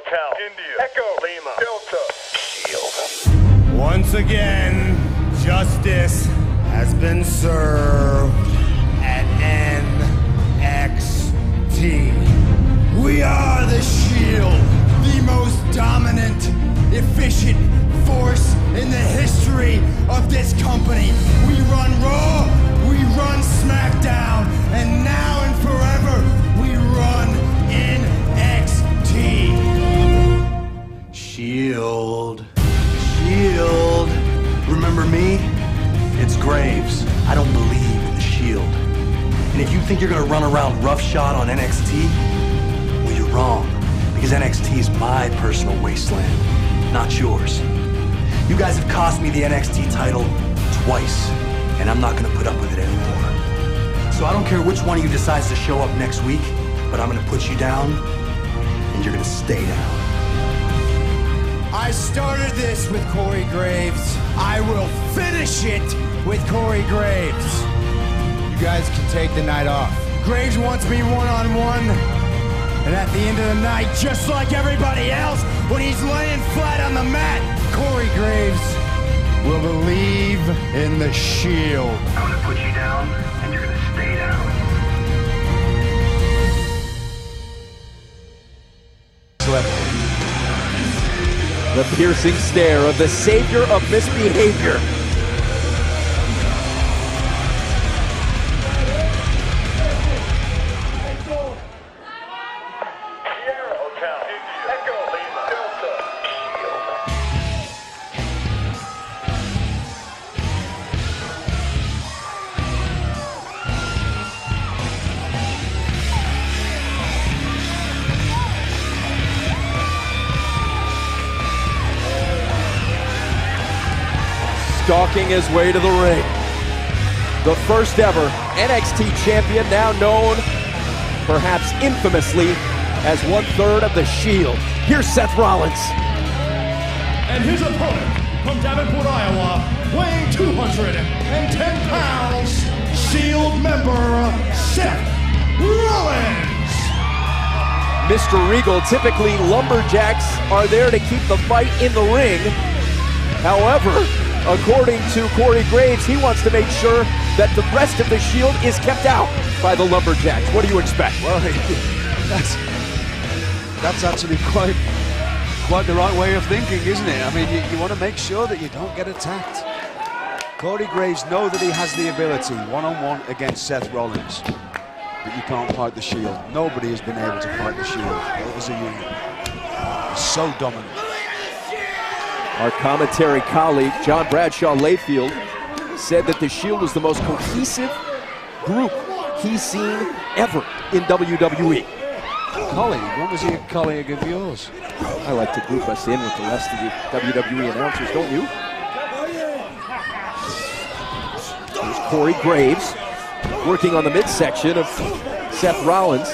Cal, India, Echo, Lima, Delta, Shield. Once again, justice has been served at NXT. We are the Shield, the most dominant, efficient force in the history of this company. We run Raw, we run SmackDown, and now and forever, we run NXT. Shield. Shield. Remember me? It's Graves. I don't believe in the Shield. And if you think you're gonna run around roughshod on NXT, well, you're wrong. Because NXT is my personal wasteland, not yours. You guys have cost me the NXT title twice, and I'm not gonna put up with it anymore. So I don't care which one of you decides to show up next week, but I'm gonna put you down, and you're gonna stay down. I started this with Corey Graves. I will finish it with Corey Graves. You guys can take the night off. Graves wants me one-on-one, and at the end of the night, just like everybody else, when he's laying flat on the mat, Corey Graves will believe in the Shield. I'm gonna put you down, and you're gonna stay down. The piercing stare of the savior of misbehavior. Stalking his way to the ring. The first ever NXT champion, now known, perhaps infamously, as 1/3 of the Shield. Here's Seth Rollins. And his opponent, from Davenport, Iowa, weighing 210 pounds, Shield member, Seth Rollins. Mr. Regal, typically lumberjacks are there to keep the fight in the ring. However, according to Corey Graves, he wants to make sure that the rest of the Shield is kept out by the lumberjacks. What do you expect? Well, that's actually quite the right way of thinking, isn't it? I mean, you want to make sure that you don't get attacked. Corey Graves knows that he has the ability, one-on-one against Seth Rollins, but you can't fight the Shield. Nobody has been able to fight the Shield. It was a unit. It's so dominant. Our commentary colleague, John Bradshaw Layfield, said that the Shield was the most cohesive group he's seen ever in WWE. Colleague? When was he a colleague of yours? I like to group us in with the rest of the WWE announcers, don't you? Here's Corey Graves working on the midsection of Seth Rollins.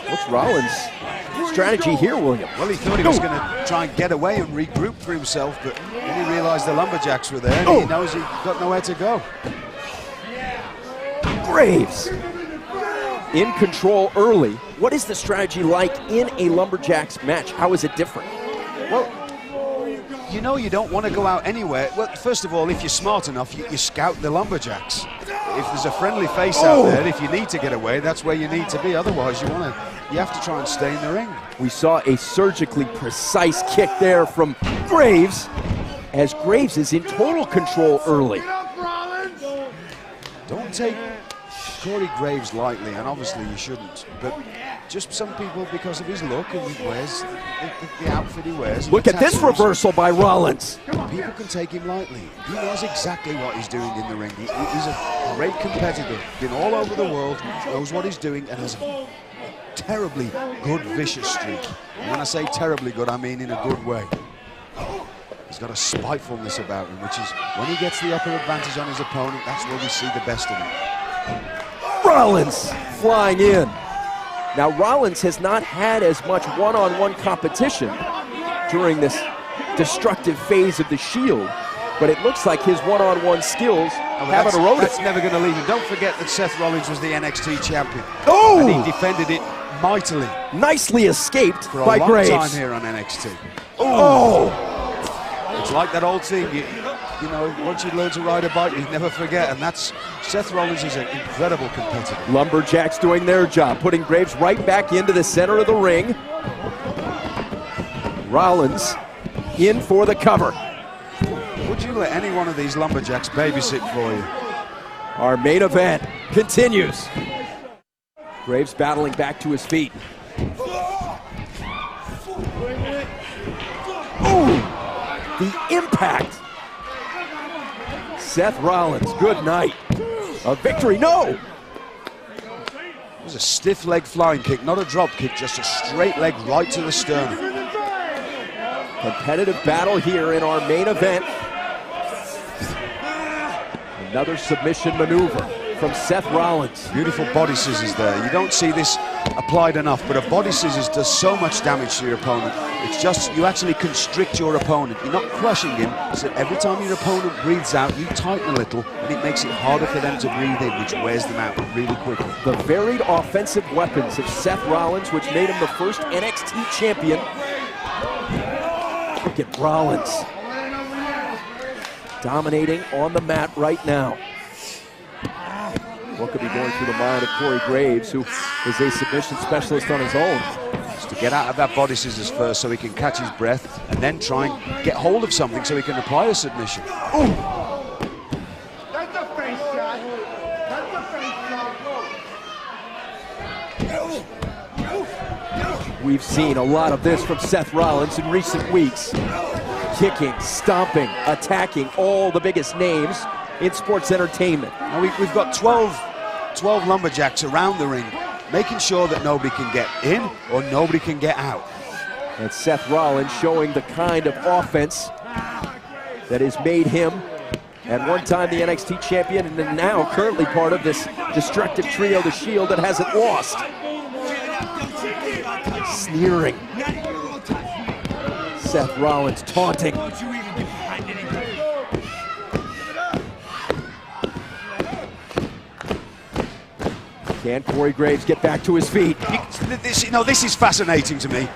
What's Rollins' strategy here, William? Well, he thought he was going to try and get away and regroup for himself, but then he realized the lumberjacks were there, and he knows he's got nowhere to go. Graves in control early. What is the strategy like in a lumberjacks match? How is it different? Well, you know you don't want to go out anywhere. Well, first of all, if you're smart enough, you scout the lumberjacks. If there's a friendly face out there, if you need to get away, that's where you need to be. Otherwise, you have to try and stay in the ring. We saw a surgically precise kick there from Graves, as Graves is in total control early. Don't take Corey Graves lightly, and obviously you shouldn't, but just some people, because of his look and he wears the outfit he wears. Look at this reversal by Rollins. People can take him lightly. He knows exactly what he's doing in the ring. He's a great competitor, been all over the world, knows what he's doing, and has a terribly good vicious streak. And when I say terribly good, I mean in a good way. He's got a spitefulness about him, which is when he gets the upper advantage on his opponent, that's where we see the best of him. Rollins flying in. Now, Rollins has not had as much one-on-one competition during this destructive phase of the Shield, but it looks like his one-on-one skills haven't eroded. That's never going to leave him. Don't forget that Seth Rollins was the NXT champion. Oh! And he defended it mightily Nicely escaped for a by long Graves. time here on NXT. Oh! It's like that old thing, you know, once you learn to ride a bike, you never forget, and that's Seth Rollins is an incredible competitor. Lumberjacks doing their job, putting Graves right back into the center of the ring. Rollins in for the cover. Would you let any one of these Lumberjacks babysit for you? Our main event continues. Graves battling back to his feet. Ooh! The impact. Seth Rollins, good night. A victory, no! It was a stiff leg flying kick, not a drop kick, just a straight leg right to the sternum. Competitive battle here in our main event. Another submission maneuver from Seth Rollins. Beautiful body scissors there. You don't see this applied enough, but a body scissors does so much damage to your opponent. It's just, you actually constrict your opponent. You're not crushing him, so every time your opponent breathes out, you tighten a little, and it makes it harder for them to breathe in, which wears them out really quickly. The varied offensive weapons of Seth Rollins, which made him the first NXT champion. Look at Rollins. Dominating on the mat right now. What could be going through the mind of Corey Graves, who is a submission specialist on his own? Just to get out of that body scissors first so he can catch his breath, and then try and get hold of something so he can apply a submission. That's a face shot. That's a face shot. We've seen a lot of this from Seth Rollins in recent weeks. Kicking, stomping, attacking all the biggest names in sports entertainment. Now we've got 12 Lumberjacks around the ring, making sure that nobody can get in or nobody can get out. And Seth Rollins showing the kind of offense that has made him at one time the NXT champion, and then now currently part of this destructive trio, the Shield, that hasn't lost. Sneering. Seth Rollins taunting. Can Corey Graves get back to his feet? This is fascinating to me.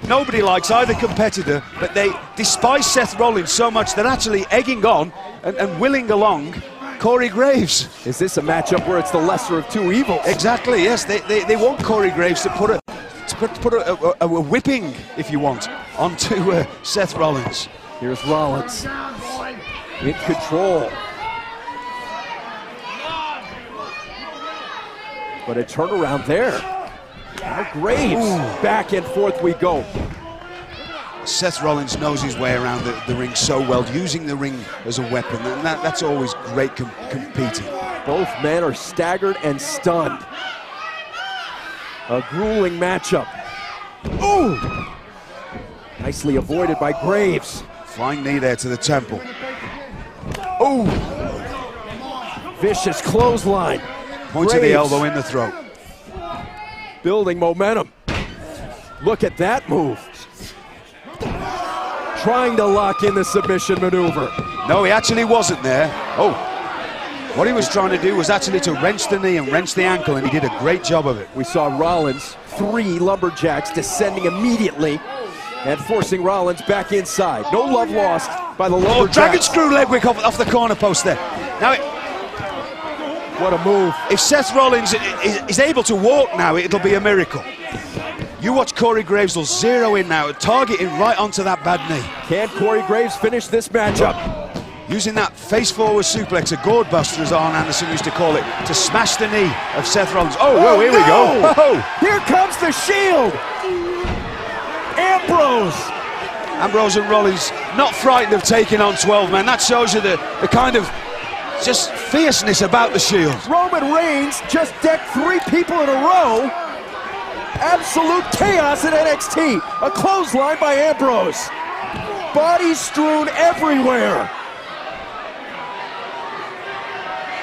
Nobody likes either competitor, but they despise Seth Rollins so much they're actually egging on and willing along Corey Graves. Is this a matchup where it's the lesser of two evils? Exactly, yes. They want Corey Graves to put a whipping, if you want, onto Seth Rollins. Here's Rollins in control. But a turnaround there. Now Graves, back and forth we go. Seth Rollins knows his way around the ring so well, using the ring as a weapon, and that's always great competing. Both men are staggered and stunned. A grueling matchup. Ooh! Nicely avoided by Graves. Flying knee there to the temple. Ooh! Vicious clothesline. Point of the elbow in the throat. Building momentum. Look at that move. Trying to lock in the submission maneuver. No, he actually wasn't there. Oh, what he was trying to do was actually to wrench the knee and wrench the ankle, and he did a great job of it. We saw Rollins, 3 Lumberjacks descending immediately and forcing Rollins back inside. No love lost by the Lumberjacks. Dragon screw leg whip off the corner post there. Now, what a move. If Seth Rollins is able to walk now, it'll be a miracle. You watch Corey Graves will zero in now, targeting right onto that bad knee. Can Corey Graves finish this matchup? Using that face-forward suplex, a gourd buster as Arn Anderson used to call it, to smash the knee of Seth Rollins. Oh, whoa, here we go. Oh. Here comes the Shield. Ambrose and Rollins not frightened of taking on 12 men. That shows you the kind of just fierceness about the Shield. Roman Reigns just decked 3 people in a row. Absolute chaos at NXT. A clothesline by Ambrose. Bodies strewn everywhere.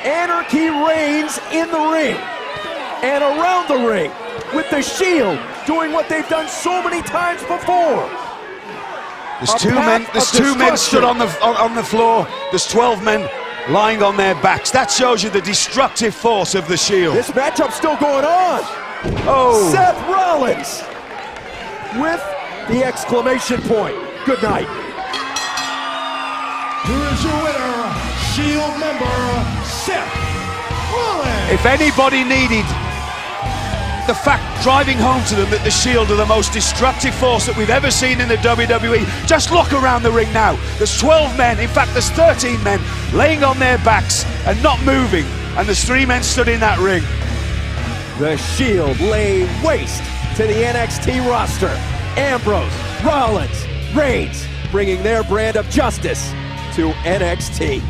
Anarchy reigns in the ring and around the ring, with the Shield doing what they've done so many times before. There's two men stood on the floor. There's 12 men lying on their backs. That shows you the destructive force of the Shield. This matchup's still going on. Oh. Seth Rollins with the exclamation point. Good night. Here is your winner, Shield member Seth Rollins. If anybody needed the fact driving home to them that the Shield are the most destructive force that we've ever seen in the WWE, just look around the ring now. There's 12 men, in fact there's 13 men laying on their backs and not moving, and there's 3 men stood in that ring. The Shield lay waste to the NXT roster. Ambrose, Rollins, Reigns, bringing their brand of justice to NXT.